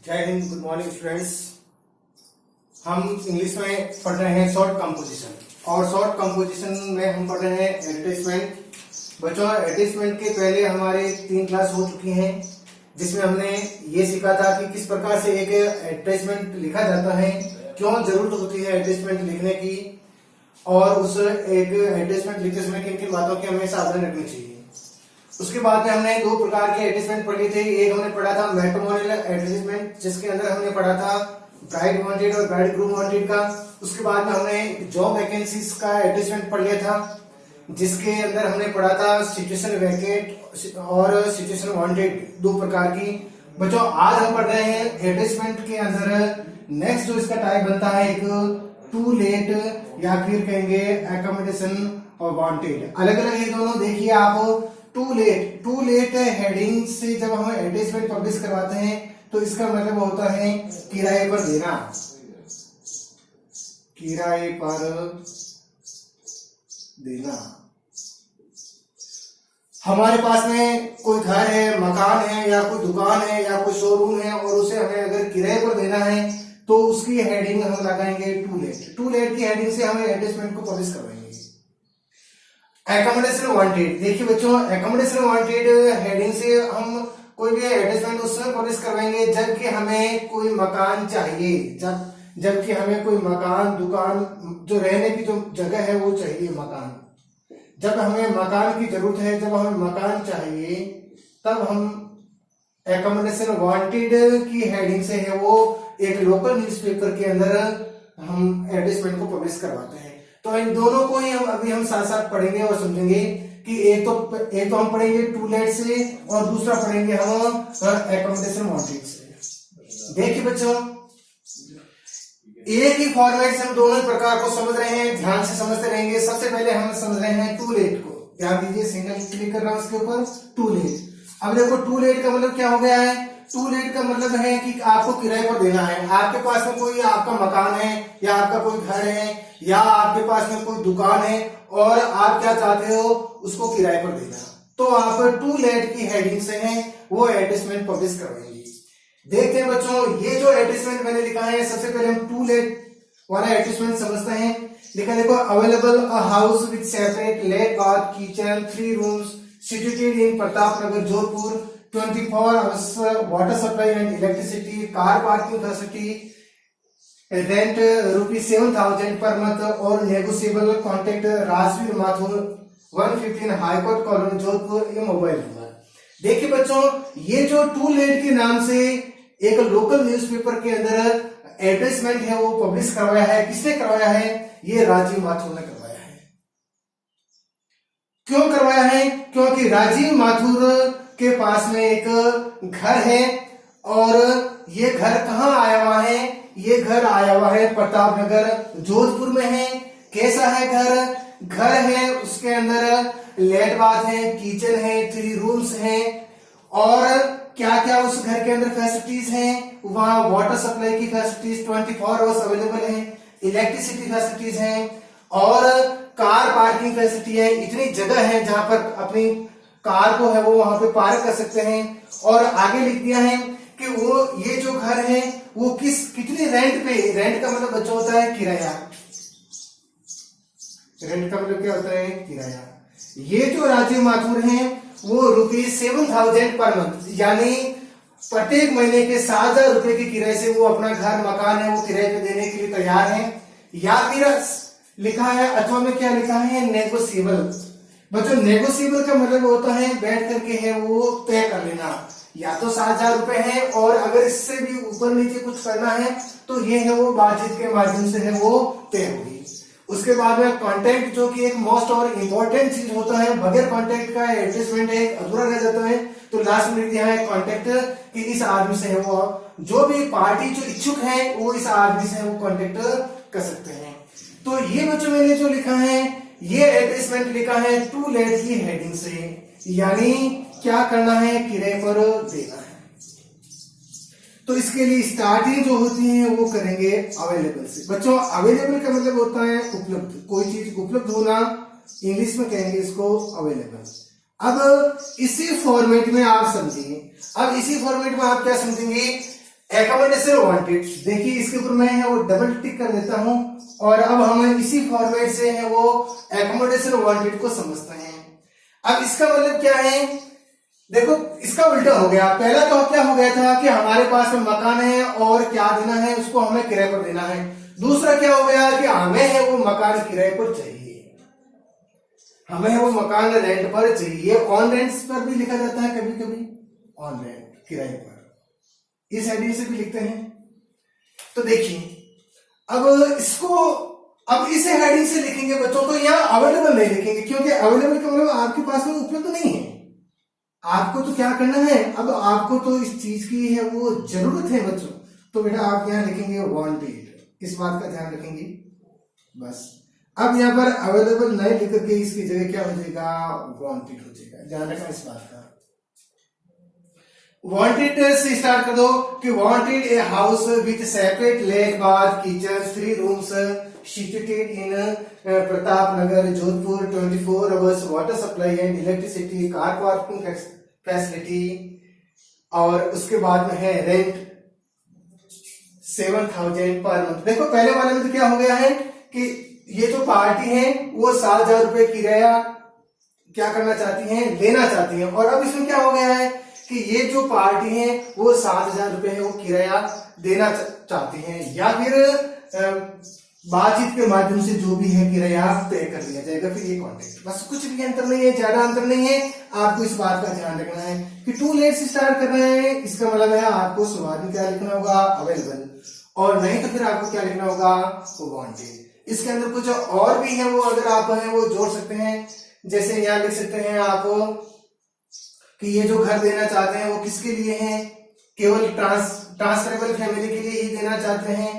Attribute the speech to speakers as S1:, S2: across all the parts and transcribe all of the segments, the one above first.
S1: जय Hind, good morning students. हम English में पढ़ रहे हैं शॉर्ट कंपोजिशन, और शॉर्ट कंपोजिशन में हम पढ़ रहे हैं एडवर्टाइजमेंट। बच्चों, एडवर्टाइजमेंट के पहले हमारे 3 क्लास हो चुकी हैं, जिसमें हमने ये सीखा था कि किस प्रकार से एक एडवर्टाइजमेंट लिखा जाता है, क्यों जरूरत होती है एडवर्टाइजमेंट लिखने की, और उस एक एडवर्टाइजमेंट लिखते समय किन किन बातों की हमें सावधानी रखनी चाहिए। उसके बाद में हमने 2 प्रकार के एडवर्टाइजमेंट पढ़ी थी। एक हमने पढ़ा था मैट्रिमोनियल एडवर्टाइजमेंट, जिसके अंदर हमने पढ़ा था ब्राइड वांटेड और ब्राइड ग्रूम वांटेड का। उसके बाद में हमने जॉब वैकेंसीज का एडवर्टाइजमेंट पढ़ लिया था, जिसके अंदर हमने पढ़ा था सिचुएशन वैकेंट और सिचुएशन वांटेड, 2 प्रकार की। बच्चों, आज हम पढ़ रहे हैं एडवर्टाइजमेंट के अंदर नेक्स्ट जो इसका टाइप बनता है, एक टू लेट या फिर कहेंगे एकोमोडेशन और वांटेड। अलग अलग ये दोनों देखिए आप। टू लेट हेडिंग से जब हम एडवर्टाइजमेंट पब्लिश करवाते हैं तो इसका मतलब होता है किराए पर देना, किराए पर देना। हमारे पास में कोई घर है, मकान है, या कोई दुकान है, या कोई शोरूम है, और उसे हमें अगर किराए पर देना है तो उसकी हेडिंग हम लगाएंगे टू लेट की हेडिंग से हमें एडवर्टाइजमेंट को पब्लिश करवाएंगे। एकोमोडेशन वांटेड, देखिए बच्चों, एकोमोडेशन वांटेड हेडिंग से हम कोई भी एडवर्टाइजमेंट उसमें पब्लिश करवाएंगे जबकि हमें कोई मकान चाहिए, जबकि हमें कोई मकान, दुकान, जो रहने की जो जगह है वो चाहिए, मकान। जब हमें मकान की जरूरत है, जब हमें मकान चाहिए, तब हम एकोमोडेशन वांटेड की हेडिंग से है वो एक लोकल न्यूज़पेपर के अंदर हम एडवर्टाइजमेंट को पब्लिश करवाते हैं। तो इन दोनों को ही हम अभी साथ साथ पढ़ेंगे और समझेंगे कि एक तो हम पढ़ेंगे टू लेट से और दूसरा पढ़ेंगे हम एकोमोडेशन वांटेड से। देखिए बच्चों, एक ही फॉर्मेट से हम दोनों प्रकार को समझ रहे हैं, ध्यान से समझते रहेंगे। सबसे पहले हम समझ रहे हैं टू लेट को, ध्यान दीजिए, सिंगल क्लिक कर रहा हूं उसके ऊपर, टू लेट। अब देखो, टू लेट का मतलब क्या हो गया है? टू लेट का मतलब है कि आपको किराए पर देना है। आपके पास में कोई आपका मकान है, या आपका कोई घर है, या आपके पास में कोई दुकान है, और आप क्या चाहते हो, उसको किराए पर देना, तो आप टू लेट की हेडिंग से है वो एडवर्टाइजमेंट पब्लिश करवाएंगे। देखते हैं बच्चों, ये जो एडवर्टाइजमेंट मैंने लिखा है, सबसे पहले हम टू लेट वाला एडवर्टाइजमेंट समझते हैं। लिखा देखो, available a house with separate lat bath, kitchen, 3 rooms, situated in Pratapnagar, Jodhpur, 24 hours water supply and electricity, car parking facility, rent ₹7,000 per month, और negotiable, contact Rajveer Mathur, 115 high court colony, Jodhpur, ये मोबाइल नंबर। देखिए बच्चों, ये जो टू लेट के नाम से एक लोकल न्यूज़पेपर के अंदर एडवर्टाइजमेंट है वो पब्लिश करवाया है। किसने करवाया है? ये राजीव माथुर ने करवाया है। क्यों करवाया है? क्योंकि राजीव माथुर के पास में एक घर है, और ये घर कहाँ आया हुआ है? ये घर आया हुआ है प्रतापनगर, जोधपुर में है। कैसा है घर? घर है, उसके अंदर लेट बाथ है, किचन है, 3 रूम्स हैं, और क्या क्या उस घर के अंदर फैसिलिटीज हैं? वहां वाटर सप्लाई की फैसिलिटीज 24 आवर्स अवेलेबल है, इलेक्ट्रिसिटी फैसिलिटीज हैं, और कार पार्किंग फैसिलिटी है। इतनी जगह है जहां पर अपनी कार को है वो वहां पे पार्क कर सकते हैं। और आगे लिख दिया है कि वो ये जो घर है वो कितनी रेंट पे, रेंट का मतलब बच्चा होता है किराया, रेंट का मतलब क्या होता है? किराया। ये जो राजीव माथुर हैं वो ₹7,000 पर मंथ, यानी प्रत्येक महीने के 7,000 रुपए के किराए से वो अपना घर, मकान है वो किराए पे देने के लिए तैयार है। या फिर लिखा है, अथवा में क्या लिखा है? नेगोशिएबल। बच्चों, नेगोशिएबल का मतलब होता है बैठ करके है वो तय कर लेना। या तो 7,000 रुपए है, और अगर इससे भी ऊपर नीचे कुछ करना है तो ये है वो बातचीत के माध्यम से है वो तय होगी। उसके बाद में कॉन्टेक्ट, जो कि एक मोस्ट और इम्पोर्टेंट चीज होता है। बगैर कॉन्टेक्ट का एडवर्टाइजमेंट एक अधूरा रह जाता है। तो लास्ट में दिया है कॉन्टेक्ट, कि इस आदमी से है वो, जो भी पार्टी जो इच्छुक है वो इस आदमी से वो कॉन्टेक्ट कर सकते हैं। तो ये बच्चों मैंने जो लिखा है, ये एडवर्टाइजमेंट लिखा है टू लेट की हेडिंग से, यानी क्या करना है? किराए पर देना है। तो इसके लिए स्टार्टिंग जो होती है वो करेंगे अवेलेबल से। बच्चों, अवेलेबल का मतलब होता है उपलब्ध, कोई चीज उपलब्ध होना, इंग्लिश में कहेंगे इसको अवेलेबल। अब इसी फॉर्मेट में आप समझिए, अब इसी फॉर्मेट में आप क्या समझेंगे? एकोमोडेशन वांटेड, देखिए इसके ऊपर मैं है वो डबल टिक कर देता हूं और अब हम इसी फॉर्मेट से है वो एकोमोडेशन वांटेड को समझते हैं। अब इसका मतलब क्या है, देखो इसका उल्टा हो गया। पहला तो क्या हो गया था कि हमारे पास में मकान है और क्या देना है, उसको हमें किराए पर देना है। दूसरा क्या हो गया कि हमें है वो मकान किराए पर चाहिए, हमें है वो मकान रेंट पर चाहिए। ऑन रेंट पर भी लिखा जाता है कभी कभी, ऑन रेंट किराए पर, इस हेडिंग से भी लिखते हैं। तो देखिए अब इसको, अब इस हेडिंग से लिखेंगे बच्चों तो यहाँ अवेलेबल नहीं लिखेंगे, क्योंकि अवेलेबल का मतलब आपके पास में उपलब्ध नहीं है। आपको तो क्या करना है, अब आपको तो इस चीज की है वो जरूरत है बच्चों, तो बेटा आप यहाँ लिखेंगे वांटेड, इस बात का ध्यान रखेंगे बस। अब यहाँ पर अवेलेबल नहीं लिख करके इसकी जगह क्या हो जाएगा, वांटेड हो जाएगा, ध्यान रखना इस बात का। वांटेड से स्टार्ट कर दो कि wanted a house with separate lat bath kitchen 3 rooms situated in Pratap Nagar Jodhpur 24 hours water supply and electricity car parking facility, और उसके बाद में है रेंट 7,000 पर मंथ। देखो पहले वाले में तो क्या हो गया है कि ये जो पार्टी है वो 7,000 रुपए किराया क्या करना चाहती है, लेना चाहती है। और अब इसमें क्या हो गया है कि ये जो पार्टी है वो 7,000 रुपए है वो किराया देना चाहती है, या फिर बातचीत के माध्यम से जो भी है किराया तय कर लिया जाएगा, फिर ये कॉन्ट्रैक्ट। बस कुछ भी अंतर नहीं है, ज्यादा अंतर नहीं है। आपको इस बात का ध्यान रखना है कि टू लेट से स्टार्ट कर रहे हैं, इसका मतलब है आपको शुरुआत में क्या लिखना होगा, अवेलेबल, और नहीं तो फिर आपको क्या लिखना होगा, वांटेड। इसके अंदर कुछ और भी है वो अगर आप है वो जोड़ सकते हैं, जैसे यहाँ लिख सकते हैं आप कि ये जो घर देना चाहते हैं वो किसके लिए है, केवल ट्रांसफरेबल फैमिली के लिए ही देना चाहते हैं,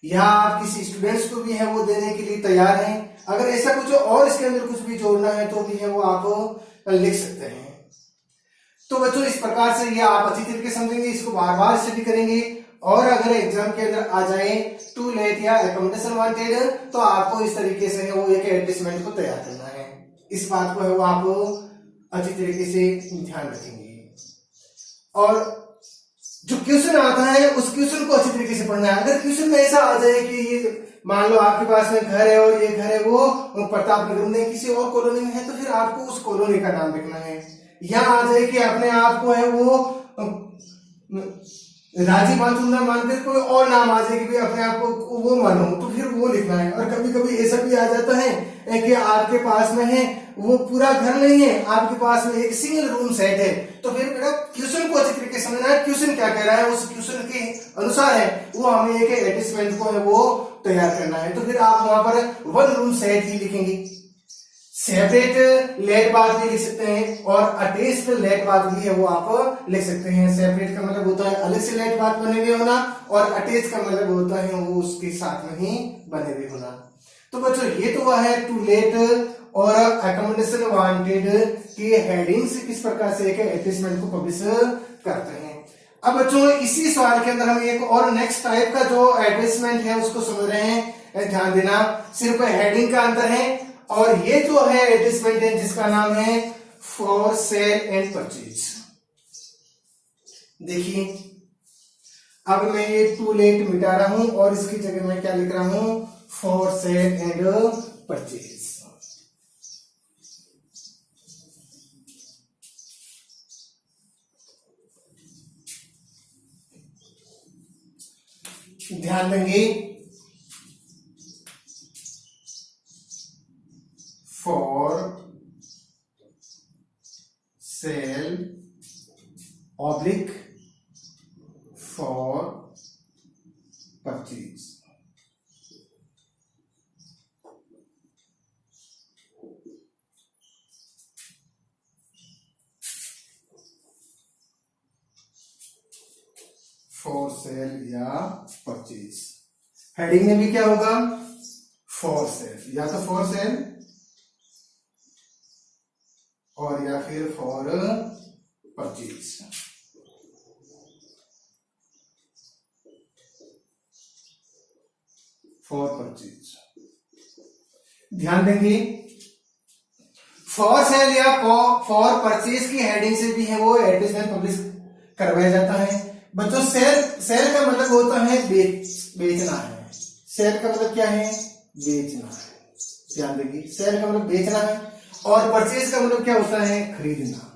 S1: या आप किसी स्टूडेंट्स को भी है वो देने के लिए तैयार हैं। अगर ऐसा कुछ और इसके अंदर कुछ भी जोड़ना है तो भी है वो आप लिख सकते हैं। तो बच्चों इस प्रकार से ये आप अच्छी तरीके समझेंगे, इसको बार बार स्टडी करेंगे, और अगर एग्जाम के अंदर आ जाए टू लेट या एकोमोडेशन वांटेड तो आपको इस तरीके से है वो एक एडजस्टमेंट को तैयार करना है। इस बात को है वो आप अच्छी तरीके से ध्यान रखेंगे, और जो क्वेश्चन आता है उस क्वेश्चन को अच्छी तरीके से पढ़ना है। अगर क्वेश्चन में ऐसा आ जाए कि ये मान लो आपके पास में घर है और ये घर है वो प्रताप नगर में किसी और कॉलोनी में है, तो फिर आपको उस कॉलोनी का नाम लिखना है। यहाँ आ जाए कि अपने आप को है वो राजी मानचुंदा मानकर कोई और नाम आ जाए कि भाई अपने आप को वो मानो, तो फिर वो लिखना है। और कभी कभी ऐसा भी आ जाता है कि आपके पास में है वो पूरा घर नहीं है, आपके पास में एक सिंगल रूम सेट है, तो फिर बेटा क्वेश्चन को अच्छी तरीके से समझना है, क्वेश्चन क्या कह रहा है, उस क्वेश्चन के अनुसार है वो हमें एक एडजस्टमेंट को है वो तैयार करना है। तो फिर आप वहां पर 1 रूम सेट ही लिखेंगे। सेपरेट लेट बाथ भी लिख सकते हैं और अटैच्ड लेट बाथ भी है वो आप लिख सकते हैं। सेपरेट का मतलब होता है अलग से लेट बाथ बने हुए होना, और अटैच का मतलब होता है वो उसके साथ में ही बने हुए होना। तो बच्चों ये तो वह है टू लेट और एकोमोडेशन वांटेड की हेडिंग से किस प्रकार से एक एडजस्टमेंट को पब्लिश करते हैं। अब बच्चों इसी सवाल के अंदर हम एक और नेक्स्ट टाइप का जो एडजस्टमेंट है उसको समझ रहे हैं, ध्यान देना, सिर्फ हेडिंग का अंतर है। और ये जो है एडजस्टमेंट है जिसका नाम है फॉर सेल एंड परचेज। देखिए अब मैं ये टू लेट मिटा रहा हूं और इसकी जगह मैं क्या लिख रहा हूं, फॉर सेल एंड परचेज। ध्यान देंगे, for sale oblique for purchase. For sale या परचेज, हेडिंग में भी क्या होगा, फॉर सेल, या तो फॉर सेल और या फिर फॉर परचेज। फॉर परचेज ध्यान देंगे, फॉर सेल या फॉर परचेज की हेडिंग से भी है वो एडवर्टाइजमेंट पब्लिश करवाया जाता है। बच्चों सेल का मतलब होता है बेचना है। सेल का मतलब क्या है? बेचना है। ध्यान देखिए, सेल का मतलब बेचना है और परचेज का मतलब क्या होता है? खरीदना।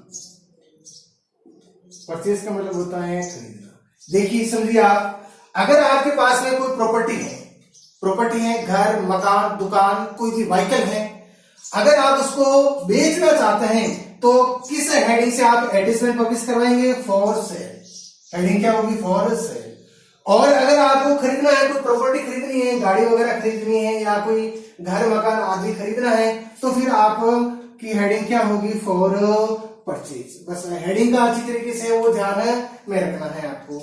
S1: परचेज का मतलब होता है खरीदना। देखिए समझिए, आप अगर आपके पास में कोई प्रॉपर्टी है, घर, मकान, दुकान, कोई भी व्हीकल है, अगर आप उसको बेचना चाहते हैं तो किस हेडिंग से आप एडवर्टाइजमेंट पब्लिश करवाएंगे? For sale. हेडिंग क्या होगी? For sale. और अगर आपको खरीदना है, कोई प्रॉपर्टी खरीदनी है, गाड़ी वगैरह खरीदनी है या कोई घर मकान आदि खरीदना है, तो फिर आप की हेडिंग क्या होगी? For purchase. बस हेडिंग का अच्छी तरीके से वो ध्यान में रखना है आपको।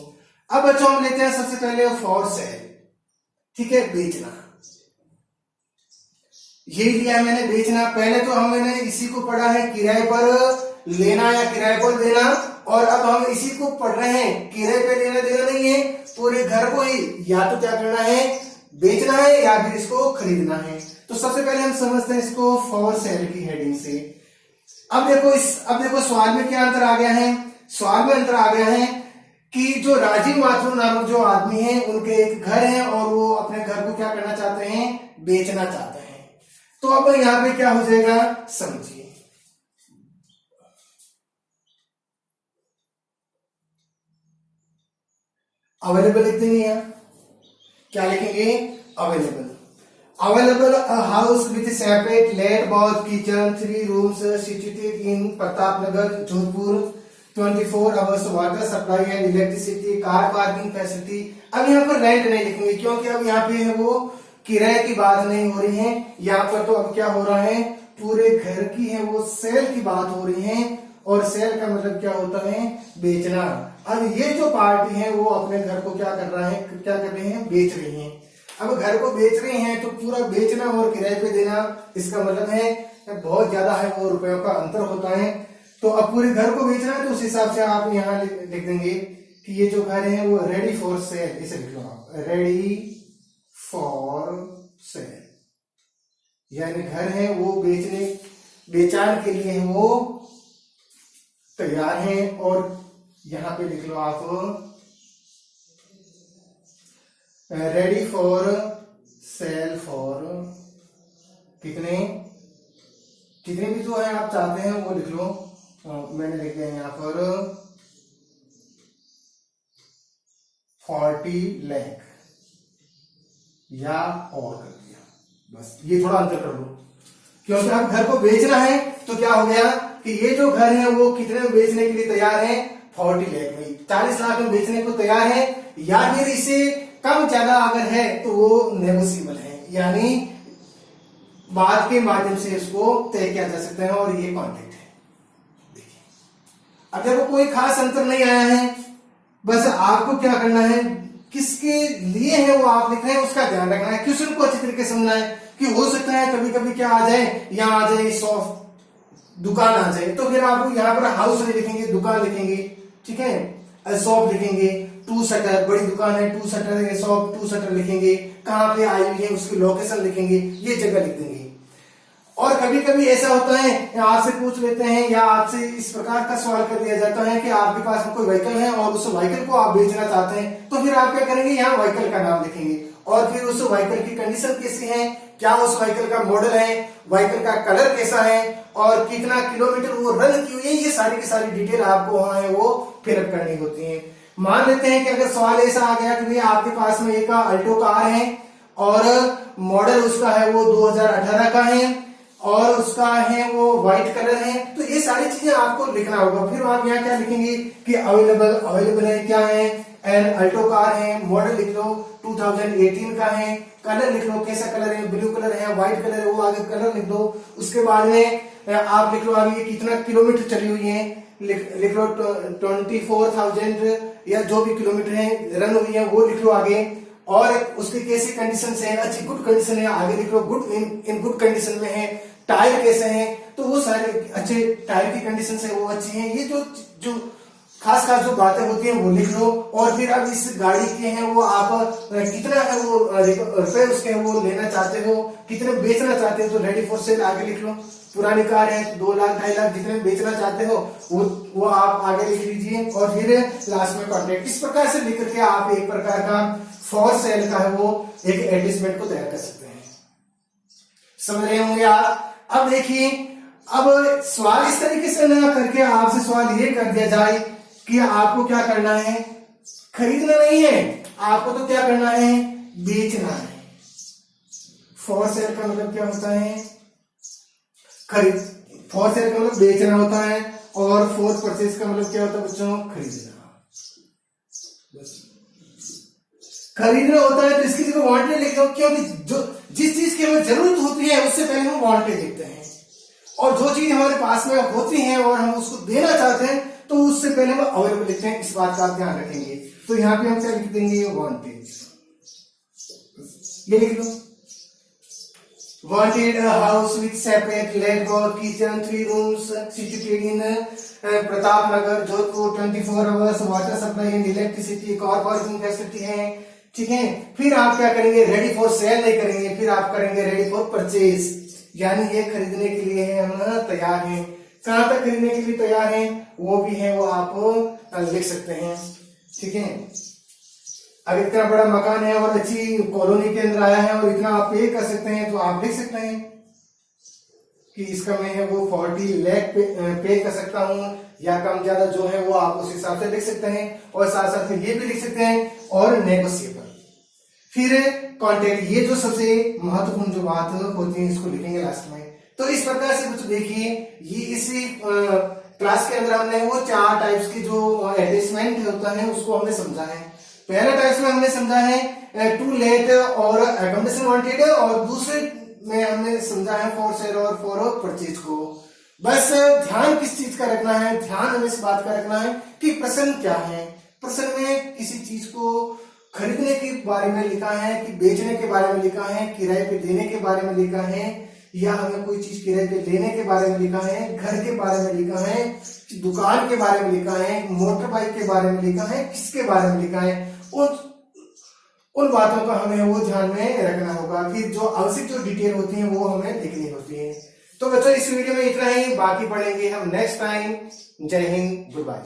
S1: अब बच्चों हम लेते हैं सबसे पहले फॉर सेल। ठीक है, बेचना। ये लिया है मैंने, बेचना। पहले तो मैंने इसी को पढ़ा है किराए पर लेना या किराए पर देना, और अब हम इसी को पढ़ रहे हैं किराए पे लेना देना नहीं है, पूरे घर को ही या तो क्या करना है? बेचना है या फिर इसको खरीदना है। तो सबसे पहले हम समझते हैं इसको फॉर सेल की हेडिंग से। अब देखो सवाल में क्या अंतर आ गया है? सवाल में अंतर आ गया है कि जो राजीव माथुर नामक जो आदमी है, उनके एक घर है और वो अपने घर को क्या करना चाहते हैं? बेचना चाहते हैं। तो अब यहां पे क्या हो जाएगा? समझिए, अवेलेबल लिख देंगे। यहां क्या लिखेंगे? Available a house with separate lat bath kitchen 3 rooms situated in Pratap Nagar Jodhpur 24 hours water supply and electricity car parking facility. अब यहाँ पर रेंट नहीं लिखेंगे क्योंकि अब यहाँ पे है वो किराए की बात नहीं हो रही है। यहाँ पर तो अब क्या हो रहा है? पूरे घर की है वो सेल की बात हो रही है, और सेल का मतलब क्या होता है? बेचना। अब ये जो पार्टी है वो अपने घर को क्या कर रहे हैं? बेच रही है। अब घर को बेच रहे हैं तो पूरा बेचना और किराए पे देना, इसका मतलब है बहुत ज्यादा है वो रुपयों का अंतर होता है। तो अब पूरे घर को बेचना है तो उस हिसाब से आप यहाँ लिख देंगे कि ये जो घर है वो रेडी फॉर सेल। इसे लिख लो आप, रेडी फॉर सेल, यानी घर है वो बेचान के लिए है वो तैयार है। और यहां पे लिख लो आप रेडी फॉर सेल फॉर कितने भी जो है आप चाहते हैं वो लिख लो। मैंने लिख दिया यहाँ पर 40 लाख या और कर दिया। बस ये थोड़ा अंतर कर लो, क्योंकि अब घर को बेचना है तो क्या हो गया कि ये जो घर है वो कितने में बेचने के लिए तैयार है? 40 लाख में, 40 लाख में बेचने को तैयार है, या फिर इसे कम ज्यादा अगर है तो वो नेगोशिएबल है, यानी बात के माध्यम से इसको तय किया जा सकता है। और ये कॉन्ट्रैक्ट है। देखिए, अगर वो कोई खास अंतर नहीं आया है, बस आपको क्या करना है, किसके लिए है वो आप लिख रहे हैं उसका ध्यान रखना है। क्वेश्चन को अच्छी तरीके से समझना है कि हो सकता है कभी कभी क्या आ जाए, यहाँ आ जाए शॉप, दुकान आ जाए, तो फिर आप यहाँ पर हाउस नहीं लिखेंगे, दुकान लिखेंगे। ठीक है, शॉप लिखेंगे, 2 शटर, बड़ी दुकान है 2 शटर है, शॉप 2 शटर लिखेंगे, कहाँ पे आई हुई है उसकी लोकेशन लिखेंगे, ये जगह लिख देंगे। और कभी कभी ऐसा होता है आपसे पूछ लेते हैं या आपसे इस प्रकार का सवाल कर दिया जाता है कि आपके पास में कोई व्हीकल है और उस व्हीकल को आप बेचना चाहते हैं, तो फिर आप क्या करेंगे? यहाँ व्हीकल का नाम लिखेंगे और फिर उस व्हीकल की कंडीशन कैसी है, क्या उस व्हीकल का मॉडल है, व्हीकल का कलर कैसा है और कितना किलोमीटर वो रन की हुई है, ये सारी की सारी डिटेल आपको वहां है वो फिलअप करनी होती है। मान लेते हैं कि अगर सवाल ऐसा आ गया कि भैया आपके पास में एक अल्टो कार है और मॉडल उसका है वो 2018 का है और उसका है वो व्हाइट कलर है, तो ये सारी चीजें आपको लिखना होगा। फिर आप यहाँ क्या लिखेंगे कि अवेलेबल है, क्या है, एन अल्टो कार है, मॉडल लिख लो 2018 का है, कलर लिख लो कैसा कलर है, ब्लू कलर है, व्हाइट कलर है, वो आगे कलर लिख दो। उसके बाद में आप लिख लो आगे कितना किलोमीटर चली हुई है, लिख लो 24,000 या जो भी किलोमीटर है रन हुई है वो लिख लो आगे। और उसकी कैसी कंडीशन है, अच्छी गुड कंडीशन है, आगे लिख लो गुड इन गुड कंडीशन में है। टायर कैसे हैं, तो वो सारे अच्छे टायर की कंडीशन है वो अच्छी है। ये जो खास खास जो बातें होती हैं वो लिख लो। और फिर अब इस गाड़ी के हैं वो आप कितना है वो रुपए उसके हैं वो लेना चाहते हो, कितने बेचना चाहते हो तो रेडी फॉर सेल आगे लिख लो। पुरानी कार है 2 लाख 2.5 लाख जितने बेचना चाहते हो वो आप आगे लिख लीजिए। और फिर लास्ट में कॉन्टेक्ट। इस प्रकार से लिख करके आप एक प्रकार का फॉर सेल का है वो एक एडवर्टाइजमेंट को तैयार कर सकते हैं। समझ रहे होंगे आप। अब देखिए, अब सवाल इस तरीके से ना करके आपसे सवाल ये कर दिया जाए कि आपको क्या करना है, खरीदना नहीं है, आपको तो क्या करना है, बेचना है। फॉर सेल का मतलब क्या होता है, खरीद। फॉर सेल का मतलब बेचना होता है और फॉर परचेज का मतलब क्या होता है बच्चों, खरीदना। खरीदना होता है तो इसकी जगह वांटेड लिखते हो, क्योंकि जो जिस चीज की हमें जरूरत होती है उससे पहले हम वांटेड लिखते हैं, और जो चीज हमारे पास में होती है और हम उसको देना चाहते हैं तो उससे पहले हम अवेलेबल लिखते हैं। इस बात का आप ध्यान रखेंगे। तो यहाँ पे हम क्या लिख देंगे, वांटेड, ये लिख लो। Wanted house with separate latrine kitchen 3 rooms situated in Pratapnagar Jodhpur 24 hours water supply and electricity, car parking facility है। ठीक है, फिर आप क्या करेंगे, रेडी फॉर सेल नहीं करेंगे, फिर आप करेंगे रेडी फॉर परचेज, यानी ये खरीदने के लिए है हम तैयार हैं। कहां तक खरीदने के लिए तैयार हैं वो भी है वो आप लिख सकते हैं। ठीक है, अगर इतना बड़ा मकान है और अच्छी कॉलोनी के अंदर आया है और इतना आप पे कर सकते हैं तो आप लिख सकते हैं कि इसका मैं है वो 40 लाख पे कर सकता हूं, या कम ज्यादा जो है वो आप उस हिसाब से लिख सकते हैं। और साथ साथ में ये भी लिख सकते हैं और नेगोशिएबल। फिर कॉन्टेक्ट, ये जो सबसे महत्वपूर्ण जो बात होती है इसको लिखेंगे लास्ट में। तो इस प्रकार से बच्चों देखिए, ये इसी क्लास के अंदर हमने वो 4 टाइप्स की जो एडवर्टाइजमेंट होता है उसको हमने समझा है। पहला टाइप्स में हमने समझा है टू लेट और अकोमोडेशन वांटेड, और दूसरे में हमने समझा है फॉर सेल और फॉर परचेज को। बस ध्यान किस चीज का रखना है, ध्यान हमें इस बात का रखना है कि प्रश्न क्या है। प्रश्न में किसी चीज को खरीदने के बारे में लिखा है कि बेचने के बारे में लिखा है, किराए पे देने के बारे में लिखा है, या हमें कोई चीज किराए पे लेने के बारे में लिखा है, घर के बारे में लिखा है, दुकान के बारे में लिखा है, मोटर बाइक के बारे में लिखा है, किसके बारे में लिखा है, उन बातों का हमें वो ध्यान में रखना होगा। फिर जो आवश्यक जो डिटेल होती है वो हमें लिखनी होती है। तो बच्चों इस वीडियो में इतना ही, बाकी पढ़ेंगे हम नेक्स्ट टाइम। जय हिंद, गुड बाय।